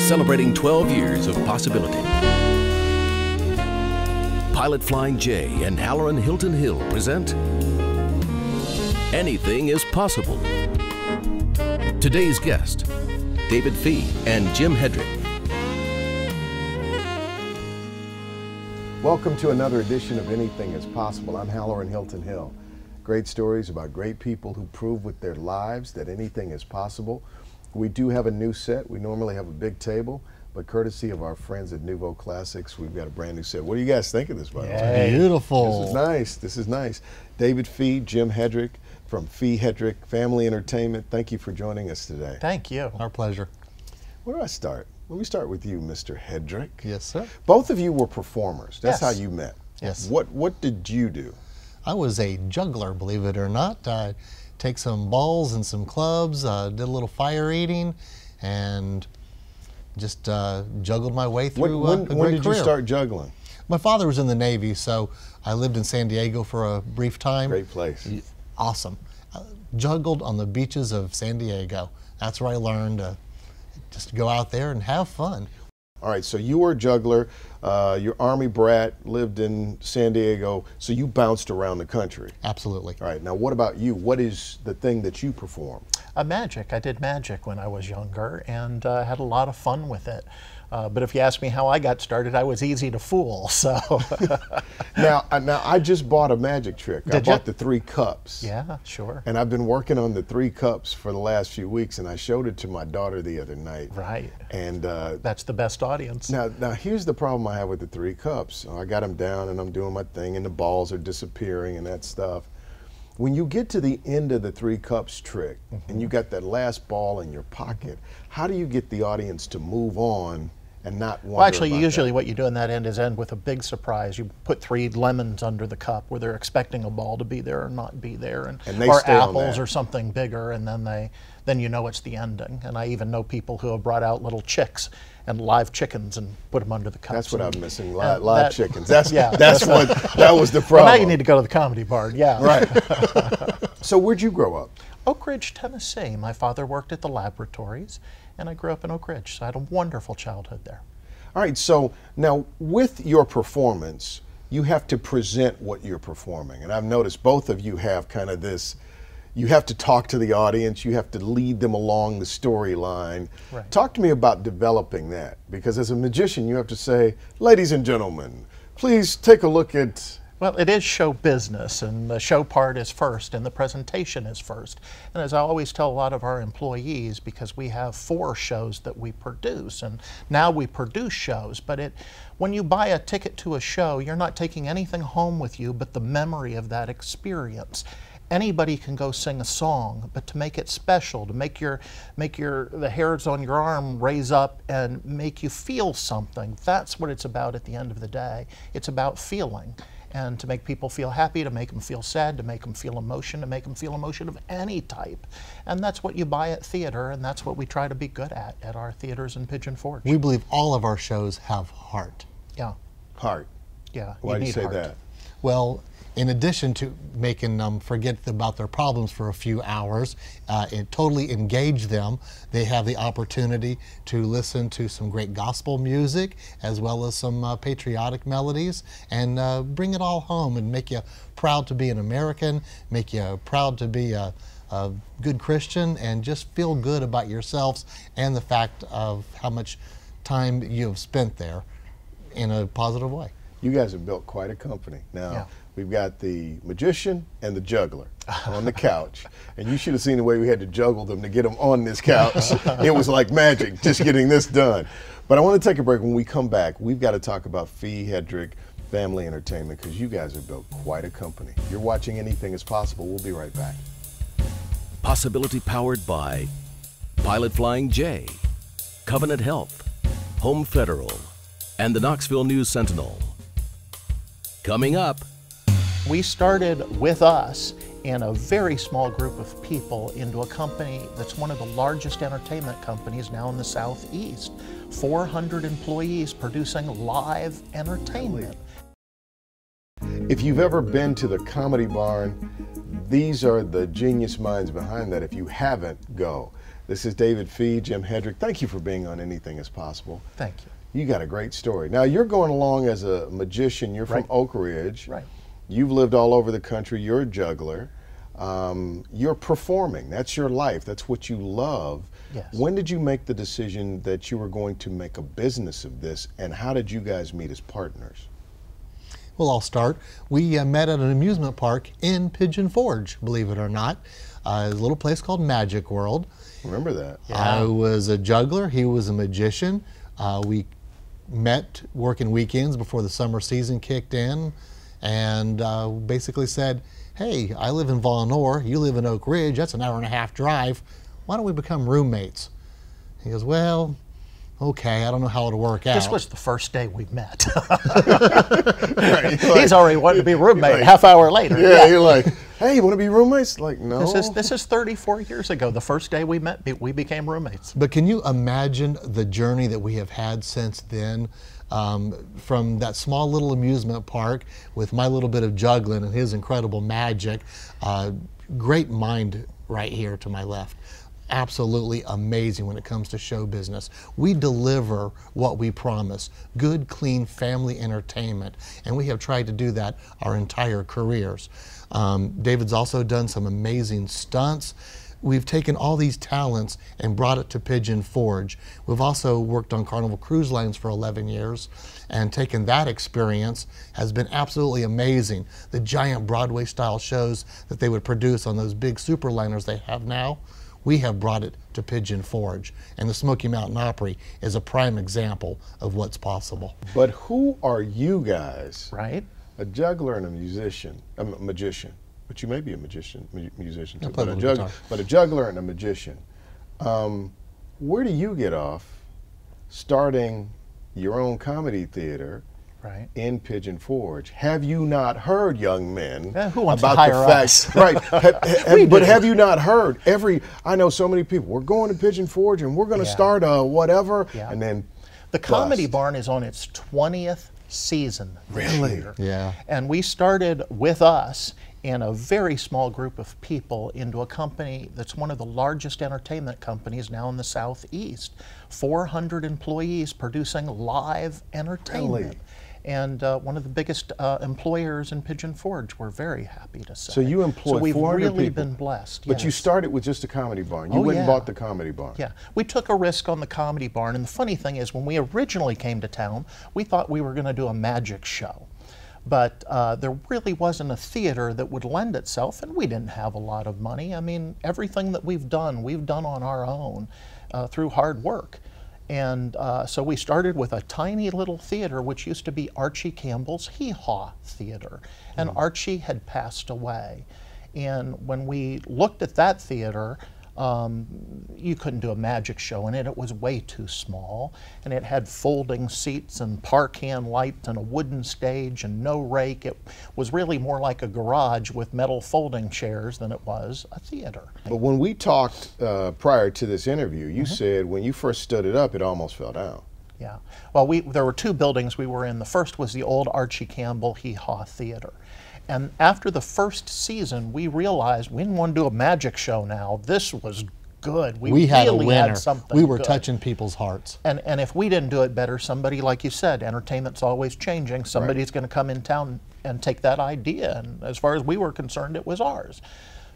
celebrating 12 years of possibility. Pilot Flying J and Halloran Hilton Hill present Anything is Possible. Today's guest, David Fee and Jim Hedrick. Welcome to another edition of Anything is Possible. I'm Halloran Hilton Hill. Great stories about great people who prove with their lives that anything is possible. We do have a new set. We normally have a big table, but courtesy of our friends at Nouveau Classics, we've got a brand new set. What do you guys think of this, by the way? Beautiful. This is nice. This is nice. David Fee, Jim Hedrick from Fee&Hedrick Family Entertainment. Thank you for joining us today. Thank you. Our pleasure. Where do I start? Let me start with you, Mr. Hedrick. Yes, sir. Both of you were performers. That's Yes. how you met. Yes. What did you do? I was a juggler, believe it or not. I take some balls and some clubs, did a little fire eating, and just juggled my way through a great when did career. you start juggling? My father was in the Navy, so I lived in San Diego for a brief time. Great place. Awesome. Juggled on the beaches of San Diego. That's where I learned just to go out there and have fun. All right, so you were a juggler, you're Army brat, lived in San Diego, so you bounced around the country. Absolutely. All right, now what about you? What is the thing that you perform? Magic. I did magic when I was younger and had a lot of fun with it. But if you ask me how I got started, I was easy to fool, so. Now I just bought a magic trick. I bought the 3 cups. Yeah, sure. And I've been working on the 3 cups for the last few weeks, and I showed it to my daughter the other night. Right. And that's the best audience. Now here's the problem I have with the 3 cups. I got them down and I'm doing my thing and the balls are disappearing and that stuff. When you get to the end of the 3 cups trick and you got that last ball in your pocket, how do you get the audience to move on and not wonder Well, actually, about usually that? what you do in that end is end with a big surprise. You put 3 lemons under the cup where they're expecting a ball to be there or not be there, And they or stay on apples that. or something bigger, and then you know it's the ending. And I even know people who have brought out little chicks and live chickens and put them under the cups. That's what and, I'm missing, and live chickens. That's, yeah, that was the problem. Well, now you need to go to the comedy bar, yeah. Right. So where'd you grow up? Oak Ridge, Tennessee. My father worked at the laboratories, and I grew up in Oak Ridge, so I had a wonderful childhood there. All right, so now with your performance, you have to present what you're performing. And I've noticed both of you have kind of this, you have to talk to the audience, you have to lead them along the storyline. Right. Talk to me about developing that, because as a magician, you have to say, ladies and gentlemen, please take a look at. Well, it is show business, and the show part is first, and the presentation is first. And as I always tell a lot of our employees, because we have 4 shows that we produce, and now we produce shows, but when you buy a ticket to a show, you're not taking anything home with you but the memory of that experience. Anybody can go sing a song, but to make it special, to make the hairs on your arm raise up and make you feel something, that's what it's about at the end of the day. It's about feeling. And to make people feel happy, to make them feel sad, to make them feel emotion, to make them feel emotion of any type. And that's what you buy at theater, and that's what we try to be good at our theaters in Pigeon Forge. We believe all of our shows have heart. Yeah. Heart. Yeah. Why do you need say heart. that? Well, in addition to making them forget about their problems for a few hours, and totally engage them, they have the opportunity to listen to some great gospel music as well as some patriotic melodies, and bring it all home and make you proud to be an American, make you proud to be a good Christian, and just feel good about yourselves and the fact of how much time you have spent there in a positive way. You guys have built quite a company. Now, Yeah. we've got the magician and the juggler on the couch. And you should have seen the way we had to juggle them to get them on this couch. It was like magic, just getting this done. But I want to take a break. When we come back, we've got to talk about Fee&Hedrick Family Entertainment, because you guys have built quite a company. You're watching Anything is Possible. We'll be right back. Possibility powered by Pilot Flying J, Covenant Health, Home Federal, and the Knoxville News Sentinel. Coming up. We started with us and a very small group of people into a company that's one of the largest entertainment companies now in the Southeast. 400 employees producing live entertainment. If you've ever been to the Comedy Barn, these are the genius minds behind that. If you haven't, go. This is David Fee, Jim Hedrick. Thank you for being on Anything Is Possible. Thank you. You got a great story. Now, you're going along as a magician. You're from Oak Ridge. Right. You've lived all over the country. You're a juggler. You're performing. That's your life. That's what you love. Yes. When did you make the decision that you were going to make a business of this, and how did you guys meet as partners? Well, I'll start. We met at an amusement park in Pigeon Forge, believe it or not. A little place called Magic World. Remember that? I was a juggler. He was a magician. We met working weekends before the summer season kicked in, and basically said, hey, I live in Vonore, you live in Oak Ridge, that's an hour-and-a-half drive. Why don't we become roommates? He goes, well, okay, I don't know how it'll work out. This was the first day we met. Right, He's already wanted to be roommate a half hour later. Yeah, you're like, hey, you want to be roommates? Like, no. This is 34 years ago. The first day we met, we became roommates. But can you imagine the journey that we have had since then? From that small little amusement park with my little bit of juggling and his incredible magic. Great mind right here to my left. Absolutely amazing when it comes to show business. We deliver what we promise, good, clean family entertainment, and we have tried to do that our entire careers. David's also done some amazing stunts. We've taken all these talents and brought it to Pigeon Forge. We've also worked on Carnival Cruise Lines for 11 years, and taken that experience has been absolutely amazing. The giant Broadway style shows that they would produce on those big superliners they have now, we have brought it to Pigeon Forge. And the Smoky Mountain Opry is a prime example of what's possible. But who are you guys? Right. A juggler and a musician, a magician. But you may be a musician too. play a little guitar. But a juggler and a magician. Where do you get off starting your own comedy theater in Pigeon Forge? Have you not heard, young men, who wants about to hire the us? fact? Right. But have you not heard? I know so many people. We're going to Pigeon Forge and we're going to start a whatever, and then the Comedy Barn is on its 20th season this year. Yeah. And we started with us and a very small group of people into a company that's one of the largest entertainment companies now in the Southeast. 400 employees producing live entertainment. Really? And one of the biggest employers in Pigeon Forge, we're very happy to say. So you employ 400 people. So we've really been blessed. But you started with just a Comedy Barn. You went and bought the Comedy Barn. Yeah, we took a risk on the Comedy Barn, and the funny thing is when we originally came to town, we thought we were going to do a magic show. But there really wasn't a theater that would lend itself, and we didn't have a lot of money. I mean, everything that we've done on our own through hard work. And so we started with a tiny little theater, which used to be Archie Campbell's Hee Haw Theater. And Archie had passed away. And when we looked at that theater, you couldn't do a magic show in it. It was way too small, and it had folding seats and parkan lights and a wooden stage and no rake. It was really more like a garage with metal folding chairs than it was a theater. But when we talked prior to this interview, you said when you first stood it up, it almost fell down. Yeah. Well, there were two buildings we were in. The first was the old Archie Campbell Hee Haw Theater. And after the first season, we realized we didn't want to do a magic show now. This was good. We had really a winner. had something we were good. touching people's hearts. And if we didn't do it better, somebody, like you said, entertainment's always changing. Somebody's going to come in town and take that idea. And as far as we were concerned, it was ours.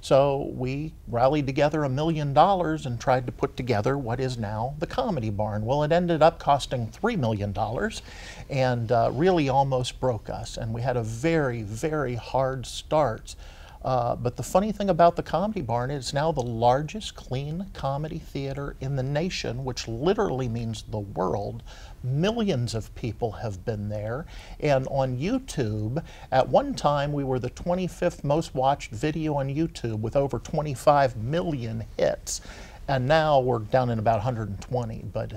So we rallied together $1 million and tried to put together what is now the Comedy Barn. Well, it ended up costing $3 million and really almost broke us. And we had a very, very hard start. But the funny thing about the Comedy Barn is it's now the largest clean comedy theater in the nation, which literally means the world. Millions of people have been there. And on YouTube, at one time we were the 25th most watched video on YouTube with over 25 million hits. And now we're down in about 120. But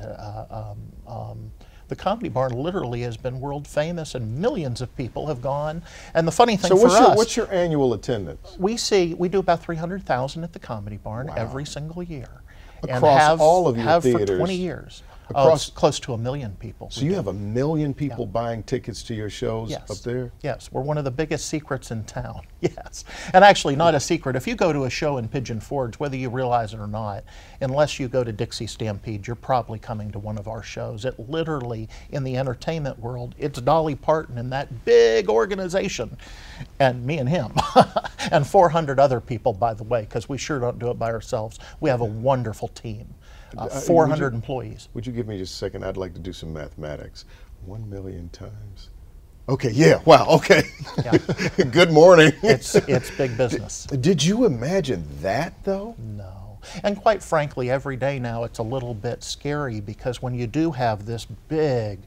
the Comedy Barn literally has been world famous, and millions of people have gone. And the funny thing for us, what's your annual attendance? We do about 300,000 at the Comedy Barn every single year. Across all of your theaters. For 20 years. Across, close to 1 million people. so you have 1 million people buying tickets to your shows Yes. up there? Yes, we're one of the biggest secrets in town. Yes, and actually not a secret. If you go to a show in Pigeon Forge, whether you realize it or not, unless you go to Dixie Stampede, you're probably coming to one of our shows. It literally, in the entertainment world, it's Dolly Parton and that big organization, and me and him, and 400 other people, by the way, because we sure don't do it by ourselves. We have a wonderful team. 400 employees. Would you give me just a second? I'd like to do some mathematics. 1 million times. Okay, yeah, wow, okay. Yeah. Good morning. It's big business. Did you imagine that, though? No. And quite frankly, every day now it's a little bit scary, because when you do have this big,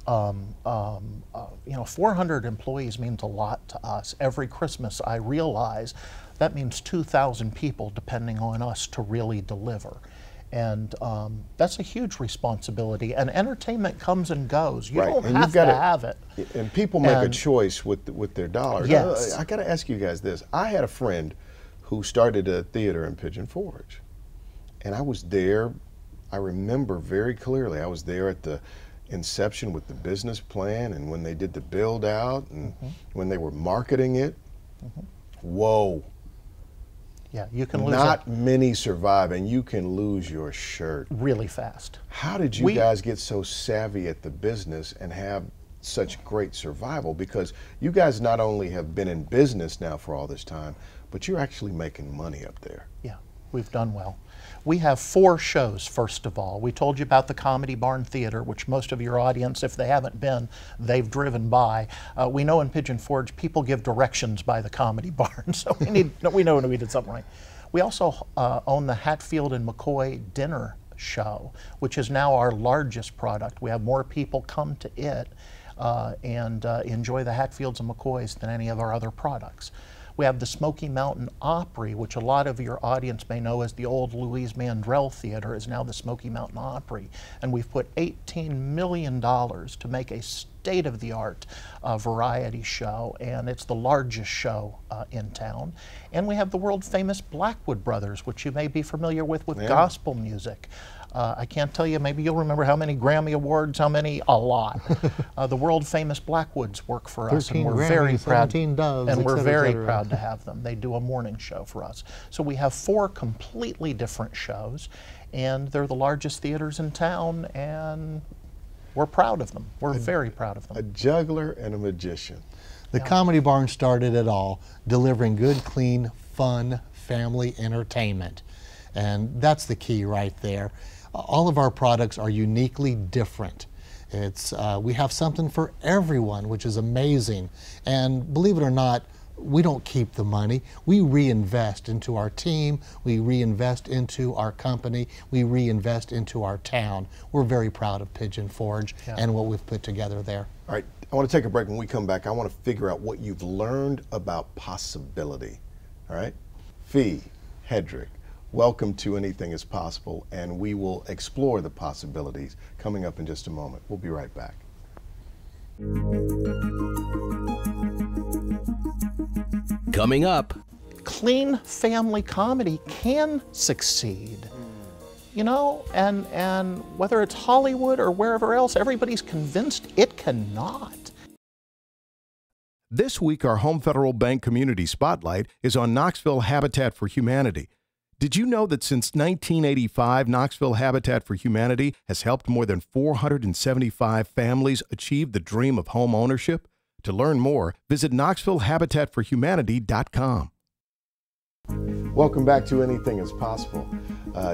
400 employees means a lot to us. Every Christmas, I realize that means 2,000 people depending on us to really deliver. And that's a huge responsibility. And entertainment comes and goes. You don't and have to have it. And people make a choice with their dollars. Yes. I got to ask you guys this. I had a friend who started a theater in Pigeon Forge. And I was there, I remember very clearly, I was there at the inception with the business plan and when they did the build out and when they were marketing it. Whoa. Yeah, you can lose Not many survive, and you can lose your shirt really fast. How did you guys get so savvy at the business and have such great survival? Because you guys not only have been in business now for all this time, but you're actually making money up there. Yeah, we've done well. We have 4 shows, first of all. We told you about the Comedy Barn Theater, which most of your audience, if they haven't been, they've driven by. We know in Pigeon Forge, people give directions by the Comedy Barn, so we know when we did something right. We also own the Hatfield and McCoy Dinner Show, which is now our largest product. We have more people come to it and enjoy the Hatfields and McCoys than any of our other products. We have the Smoky Mountain Opry, which a lot of your audience may know as the old Louise Mandrell Theater, is now the Smoky Mountain Opry. And we've put $18 million to make a state-of-the-art variety show, and it's the largest show in town. And we have the world-famous Blackwood Brothers, which you may be familiar with gospel music. I can't tell you, maybe you'll remember how many Grammy Awards, how many? A lot. The world-famous Blackwoods work for us, and we're very proud. Doves, and we're very cetera. proud to have them. They do a morning show for us. So we have 4 completely different shows, and they're the largest theaters in town, and we're proud of them. We're very proud of them. A juggler and a magician. The Comedy Barn started it all, delivering good, clean, fun, family entertainment. And that's the key right there. All of our products are uniquely different. We have something for everyone, which is amazing. And believe it or not, we don't keep the money. We reinvest into our team, we reinvest into our company, we reinvest into our town. We're very proud of Pigeon Forge and what we've put together there. All right, I want to take a break. When we come back, I want to figure out what you've learned about possibility. All right? Fee&Hedrick, welcome to Anything is Possible, and we will explore the possibilities coming up in just a moment. We'll be right back. Coming up. Clean family comedy can succeed. You know, and whether it's Hollywood or wherever else, everybody's convinced it cannot. This week, our Home Federal Bank Community Spotlight is on Knoxville Habitat for Humanity. Did you know that since 1985, Knoxville Habitat for Humanity has helped more than 475 families achieve the dream of home ownership? To learn more, visit knoxvillehabitatforhumanity.com. Welcome back to Anything is Possible.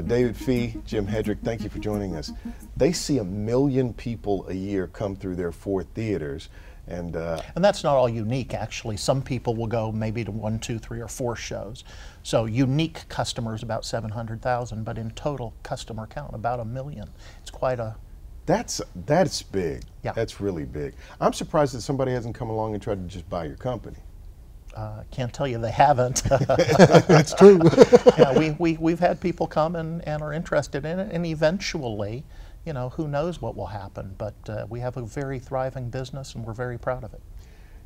David Fee, Jim Hedrick, thank you for joining us. They see 1 million people a year come through their 4 theaters. And that's not all unique, actually. Some people will go maybe to 1, 2, 3, or 4 shows. So unique customers, about 700,000, but in total customer count, about 1 million. It's quite a... That's big. Yeah. That's really big. I'm surprised that somebody hasn't come along and tried to just buy your company. Can't tell you they haven't. That's true. Yeah, we've had people come and are interested in it, and eventually, you know, who knows what will happen, but we have a very thriving business and we're very proud of it.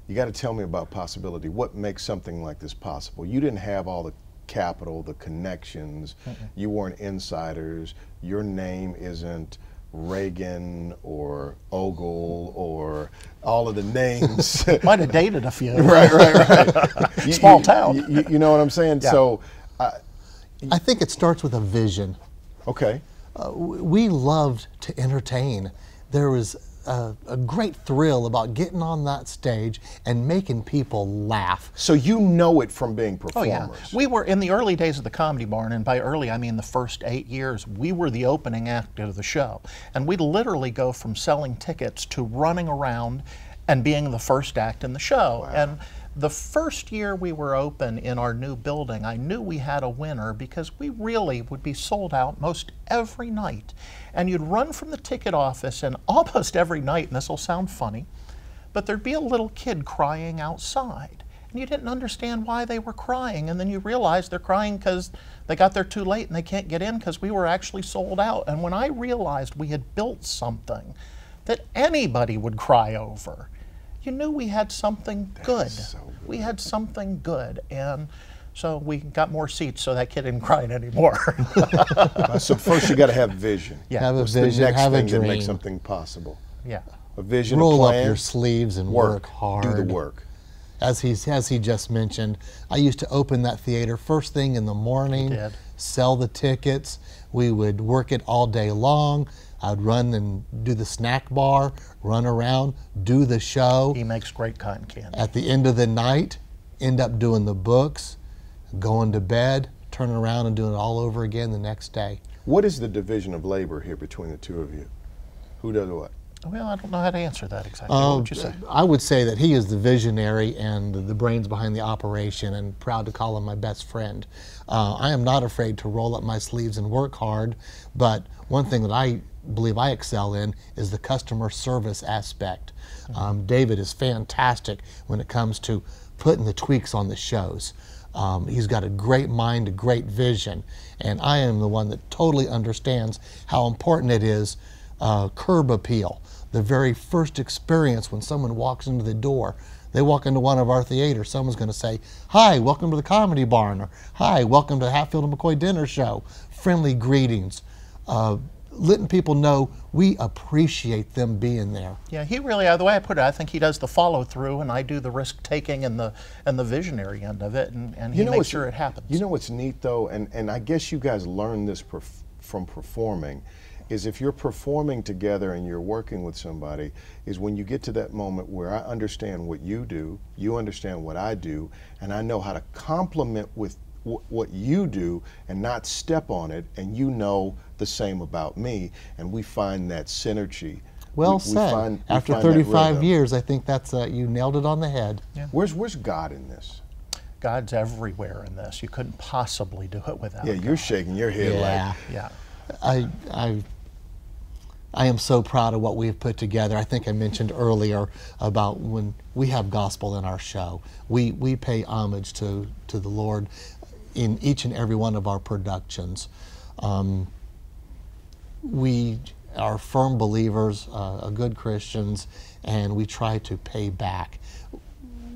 You got to tell me about possibility. What makes something like this possible? You didn't have all the capital, the connections, you weren't insiders, your name isn't Reagan or Ogle or all of the names. Might have dated a few. Right. Small town. You know what I'm saying? Yeah. So, I think it starts with a vision. okay. We loved to entertain. There was a great thrill about getting on that stage and making people laugh. So you know it from being Oh performers. yeah, we were in the early days of the Comedy Barn, and by early I mean the first 8 years. We were the opening act of the show, and we'd literally go from selling tickets to running around and being the first act in the show. Wow. And the first year we were open in our new building, I knew we had a winner because we really would be sold out most every night. And you'd run from the ticket office, and almost every night, and this will sound funny, but there'd be a little kid crying outside. And you didn't understand why they were crying, and then you realized they're crying because they got there too late and they can't get in because we were actually sold out. And when I realized we had built something that anybody would cry over, you knew we had something good. So good. We had something good, and so we got more seats so that kid didn't cry anymore. So first you got to have vision. Yeah. Have a What's vision, the next have a thing that dream. makes something possible? Yeah. A vision, Roll a up plan, your sleeves and work hard. Do the work. As he just mentioned, I used to open that theater first thing in the morning, did. sell the tickets. We would work it all day long. I'd run and do the snack bar, run around, do the show. He makes great cotton candy. At the end of the night, end up doing the books, going to bed, turning around and doing it all over again the next day. What is the division of labor here between the two of you? Who does what? Well, I don't know how to answer that exactly. What would you say? I would say that he is the visionary and the brains behind the operation, and proud to call him my best friend. I am not afraid to roll up my sleeves and work hard, but one thing that I believe I excel in is the customer service aspect. David is fantastic when it comes to putting the tweaks on the shows. He's got a great mind, a great vision, and I am the one that totally understands how important it is. Curb appeal, the very first experience when someone walks into the door. They walk into one of our theaters, someone's going to say, "Hi, welcome to the Comedy Barn," or "Hi, welcome to Hatfield and McCoy Dinner Show." Friendly greetings, letting people know we appreciate them being there. Yeah, he really, the way I put it, I think he does the follow through, and I do the risk taking and the visionary end of it, and he makes sure it happens. You know what's neat though, and I guess you guys learn this from performing, is if you're performing together and you're working with somebody, is when you get to that moment where I understand what you do, you understand what I do, and I know how to complement with what you do and not step on it, and you know the same about me, and we find that synergy. Well We said. find After that 35 rhythm. years, I think that's you nailed it on the head. Yeah. Where's God in this? God's everywhere in this. You couldn't possibly do it without Yeah, you're shaking your head like, Yeah. I am so proud of what we've put together. I think I mentioned earlier about when we have gospel in our show. We pay homage to the Lord in each and every one of our productions. We are firm believers, good Christians, and we try to pay back.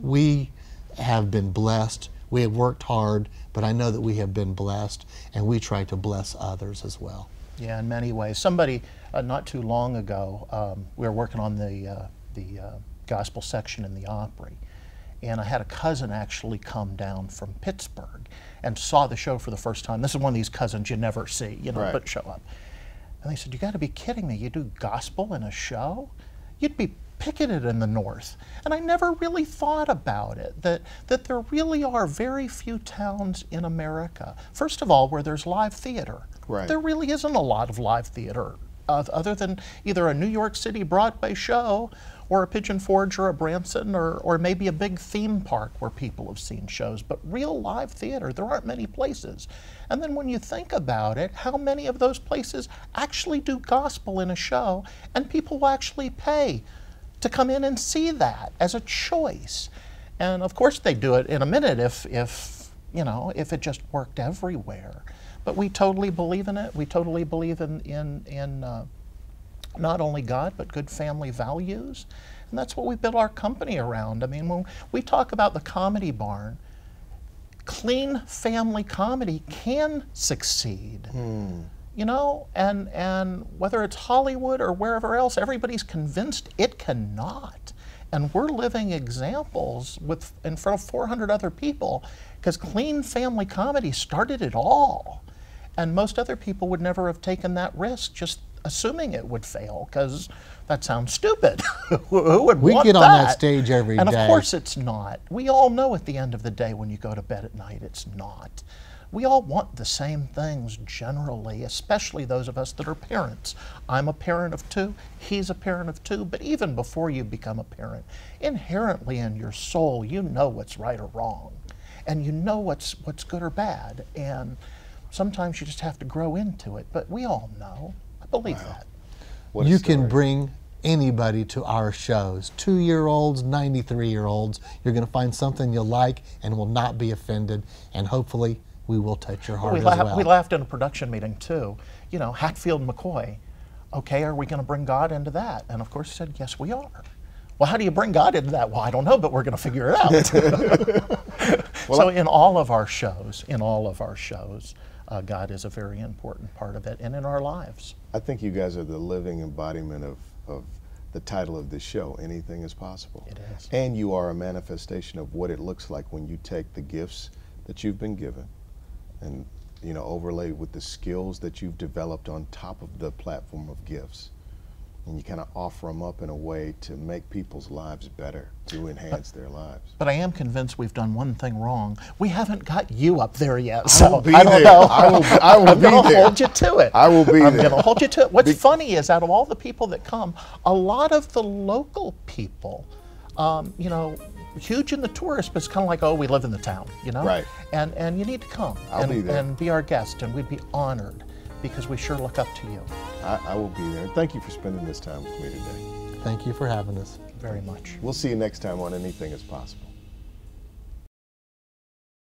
We have been blessed. We have worked hard, but I know that we have been blessed, and we try to bless others as well. Yeah, in many ways. Somebody not too long ago, we were working on the gospel section in the Opry, and I had a cousin actually come down from Pittsburgh and saw the show for the first time. This is one of these cousins you never see, Right. but show up. And they said, "You got to be kidding me! You do gospel in a show? You'd be picketed in the North." And I never really thought about it, that there really are very few towns in America, first of all, where there's live theater. Right. There really isn't a lot of live theater other than either a New York City Broadway show or a Pigeon Forge or a Branson or maybe a big theme park where people have seen shows. But real live theater, there aren't many places. And then when you think about it, how many of those places actually do gospel in a show and people will actually pay to come in and see that as a choice? And of course they do it in a minute if it just worked everywhere. But we totally believe in it. We totally believe in not only God, but good family values. And that's what we built our company around. I mean, when we talk about the Comedy Barn, clean family comedy can succeed. you know, and whether it's Hollywood or wherever else, everybody's convinced it cannot. And we're living examples in front of 400 other people, because clean family comedy started it all. And most other people would never have taken that risk, just assuming it would fail, because that sounds stupid. Who would We want get on that stage every and day. of course it's not. We all know at the end of the day when you go to bed at night, it's not. We all want the same things generally, especially those of us that are parents. I'm a parent of 2, he's a parent of 2, but even before you become a parent, inherently in your soul, you know what's right or wrong, and you know what's good or bad, and sometimes you just have to grow into it, but we all know. I believe that. What a You story. can bring anybody to our shows, 2-year-olds, 93-year-olds. You're going to find something you'll like and will not be offended, and hopefully we will touch your heart We, as laugh, well. we laughed in a production meeting too. You know, Hatfield McCoy, okay, are we going to bring God into that? And of course he said, yes, we are. Well, how do you bring God into that? Well, I don't know, but we're going to figure it out. So in all of our shows, God is a very important part of it, and in our lives. I think you guys are the living embodiment of the title of this show, Anything is Possible. It is. And you are a manifestation of what it looks like when you take the gifts that you've been given and, you know, overlay with the skills that you've developed on top of the platform of gifts. And you kind of offer them up in a way to make people's lives better, to enhance their lives. But I am convinced we've done one thing wrong. We haven't got you up there yet. I So will be I don't there. know. I will I'm be going to there. hold you to it. I will be I'm there. going to hold you to it. What's funny is, out of all the people that come, a lot of the local people, you know, huge in the tourist, but it's kind of like, oh, we live in the town, you know? Right. And you need to come I'll be there. and be our guest, and we'd be honored, because we sure look up to you I will be there. Thank you for spending this time with me today. Thank you for having us. very much. We'll see you next time on Anything is Possible.